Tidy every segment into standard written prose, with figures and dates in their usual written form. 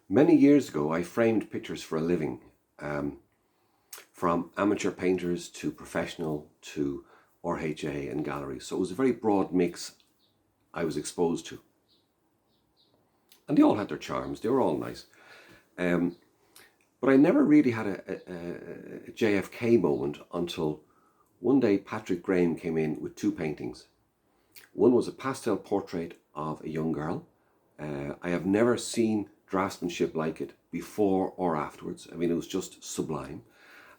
Many years ago, I framed pictures for a living, from amateur painters to professional to RHA and galleries. So it was a very broad mix I was exposed to. And they all had their charms. They were all nice. But I never really had a JFK moment until one day Patrick Graham came in with two paintings. One was a pastel portrait of a young girl. I have never seen draftsmanship like it before or afterwards. I mean, it was just sublime.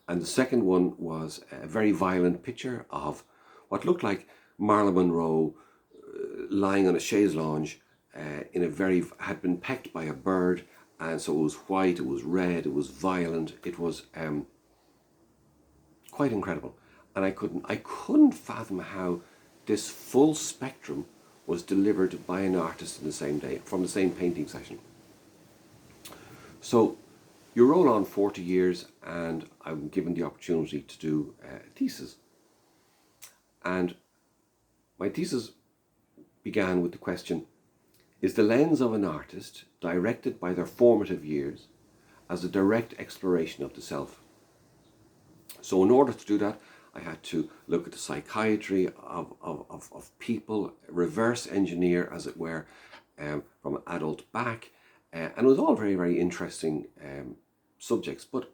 And the second one was a very violent picture of what looked like Marilyn Monroe lying on a chaise lounge had been pecked by a bird, and so it was white, it was red, it was violent, it was quite incredible. And I couldn't fathom how this full spectrum was delivered by an artist in the same day, from the same painting session. So you roll on 40 years, and I'm given the opportunity to do a thesis. And my thesis began with the question, is the lens of an artist directed by their formative years as a direct exploration of the self? So in order to do that, I had to look at the psychiatry of people, reverse engineer, as it were, from an adult back. And it was all very, very interesting subjects. But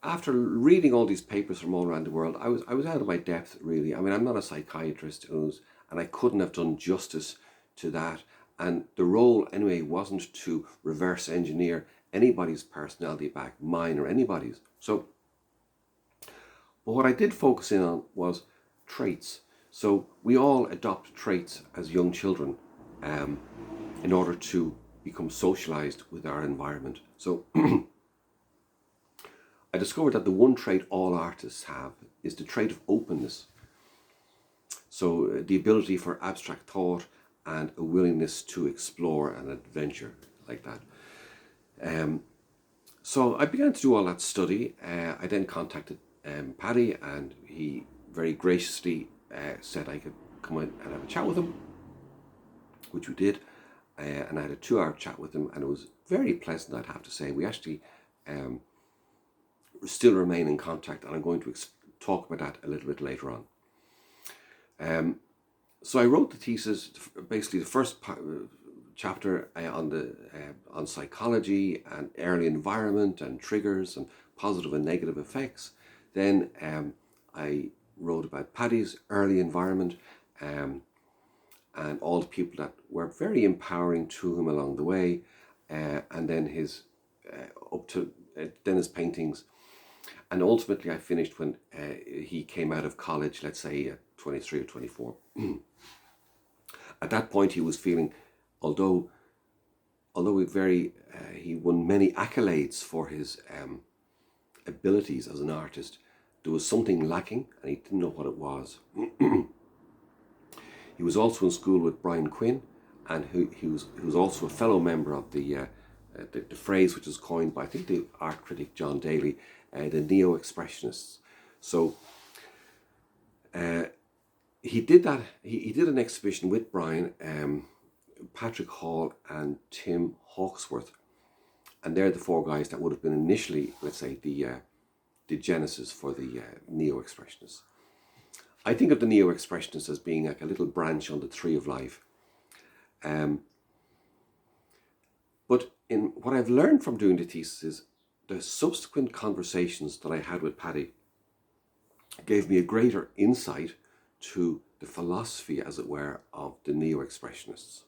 after reading all these papers from all around the world, I was out of my depth, really. I mean, I'm not a psychiatrist, and I couldn't have done justice to that. And the role, anyway, wasn't to reverse engineer anybody's personality back, mine or anybody's. So, but what I did focus in on was traits. So we all adopt traits as young children in order to become socialized with our environment. So I discovered that the one trait all artists have is the trait of openness. So the ability for abstract thought and a willingness to explore and adventure like that. So I began to do all that study. I then contacted Paddy, and he very graciously said I could come in and have a chat with him, which we did. And I had a 2-hour chat with him, and it was very pleasant, I'd have to say. We actually still remain in contact, and I'm going to talk about that a little bit later on. So I wrote the thesis, basically the first chapter on psychology and early environment and triggers and positive and negative effects. Then I wrote about Paddy's early environment and all the people that were very empowering to him along the way, and then his his paintings. And ultimately I finished when he came out of college, let's say at 23 or 24. At that point he was feeling, although he won many accolades for his abilities as an artist, there was something lacking, and he didn't know what it was. He was also in school with Brian Quinn, and he was also a fellow member of the phrase which was coined by, I think, the art critic John Daly, the Neo-Expressionists. So he did that. He did an exhibition with Brian, Patrick Hall and Tim Hawksworth, and they're the four guys that would have been initially, let's say, the genesis for the Neo-Expressionists. I think of the Neo-Expressionists as being like a little branch on the tree of life. But in what I've learned from doing the thesis is the subsequent conversations that I had with Paddy gave me a greater insight to the philosophy, as it were, of the Neo-Expressionists.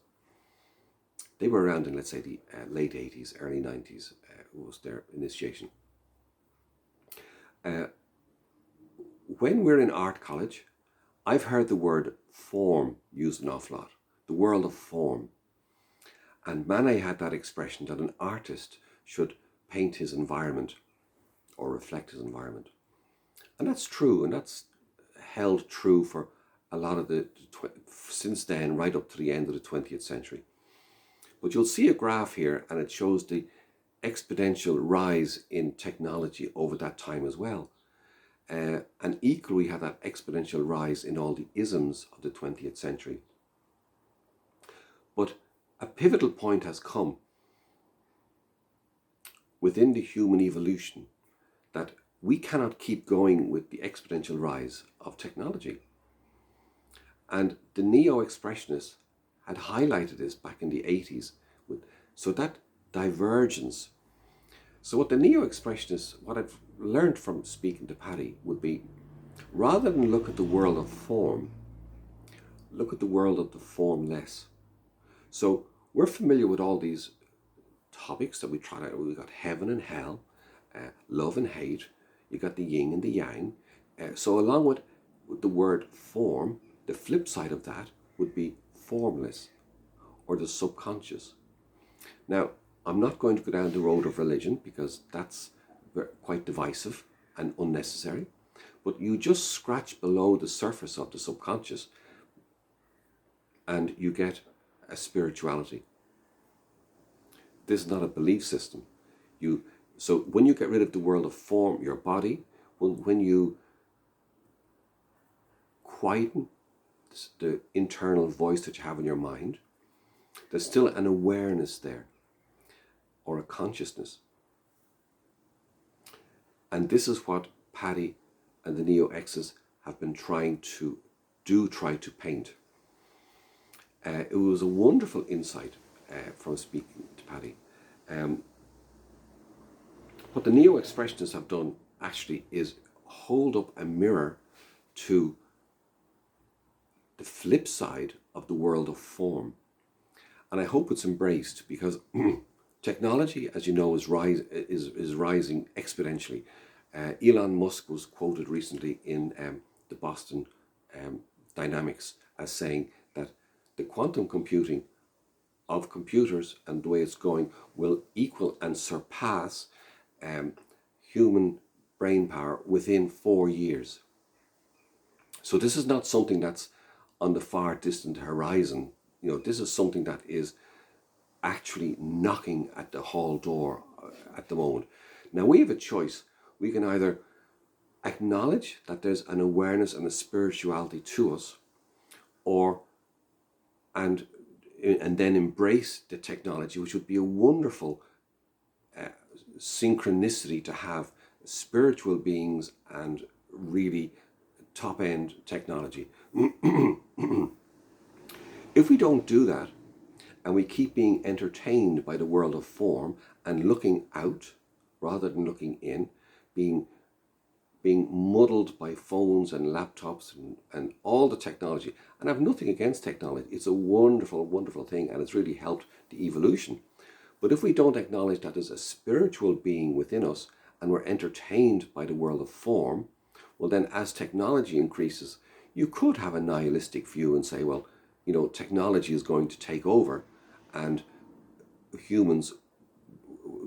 They were around in, let's say, the late 80s, early 90s, was their initiation. When we're in art college, I've heard the word form used an awful lot, the world of form. And Manet had that expression that an artist should paint his environment or reflect his environment. And that's true, and that's held true for a lot of since then, right up to the end of the 20th century. But you'll see a graph here, and it shows the exponential rise in technology over that time as well. And equally, we had that exponential rise in all the isms of the 20th century. But a pivotal point has come. within the human evolution that we cannot keep going with the exponential rise of technology. And the Neo-Expressionists had highlighted this back in the 80s. So that divergence. So what the Neo-Expressionists, what I've learned from speaking to Paddy would be, rather than look at the world of form, look at the world of the formless. So we're familiar with all these topics that we try to, we've got heaven and hell, love and hate, you got the yin and the yang. So along with the word form, the flip side of that would be formless or the subconscious. Now, I'm not going to go down the road of religion because that's quite divisive and unnecessary, but you just scratch below the surface of the subconscious and you get a spirituality. This is not a belief system. So when you get rid of the world of form, your body, when you quieten the internal voice that you have in your mind, there's still an awareness there, or a consciousness. And this is what Paddy and the Neo-X's have been trying to paint. It was a wonderful insight from speaking to Paddy. What the Neo-Expressionists have done actually is hold up a mirror to the flip side of the world of form. And I hope it's embraced because technology, as you know, is rising exponentially. Elon Musk was quoted recently in the Boston Dynamics as saying that the quantum computing of computers and the way it's going will equal and surpass human brain power within 4 years. So this is not something that's on the far distant horizon. You know, this is something that is actually knocking at the hall door at the moment. Now we have a choice. We can either acknowledge that there's an awareness and a spirituality to us, and then embrace the technology, which would be a wonderful synchronicity to have spiritual beings and really top-end technology. If we don't do that, and we keep being entertained by the world of form and looking out rather than looking in, being muddled by phones and laptops and all the technology. And I have nothing against technology. It's a wonderful, wonderful thing, and it's really helped the evolution. But if we don't acknowledge that there's a spiritual being within us and we're entertained by the world of form, well then as technology increases, you could have a nihilistic view and say, well, you know, technology is going to take over and humans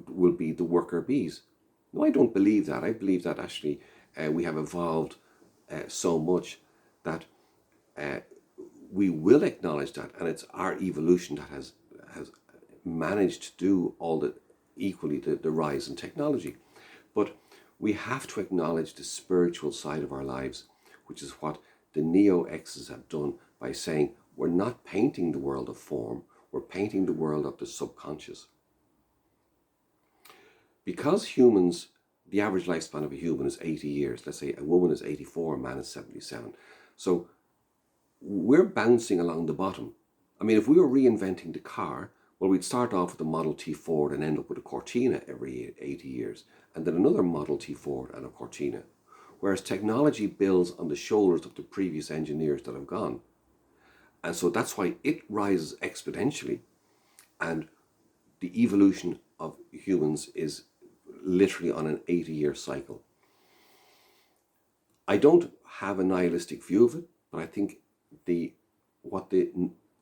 will be the worker bees. No, I don't believe that. I believe that actually we have evolved so much that we will acknowledge that, and it's our evolution that has managed to do all the rise in technology. But we have to acknowledge the spiritual side of our lives, which is what the Neo-X's have done by saying we're not painting the world of form, we're painting the world of the subconscious. Because humans, the average lifespan of a human is 80 years. Let's say a woman is 84, a man is 77. So we're bouncing along the bottom. I mean, if we were reinventing the car, well, we'd start off with a Model T Ford and end up with a Cortina every 80 years, and then another Model T Ford and a Cortina. Whereas technology builds on the shoulders of the previous engineers that have gone. And so that's why it rises exponentially, and the evolution of humans is literally on an 80-year cycle. I don't have a nihilistic view of it, but I think what the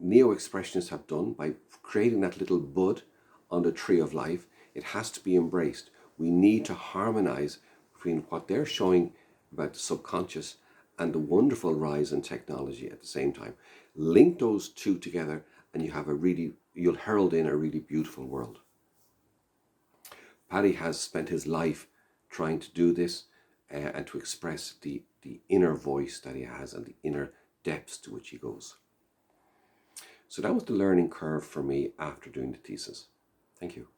Neo-Expressionists have done by creating that little bud on the tree of life, it has to be embraced. We need to harmonize between what they're showing about the subconscious and the wonderful rise in technology at the same time. Link those two together and you'll herald in a really beautiful world. Paddy has spent his life trying to do this and to express the inner voice that he has and the inner depths to which he goes. So that was the learning curve for me after doing the thesis. Thank you.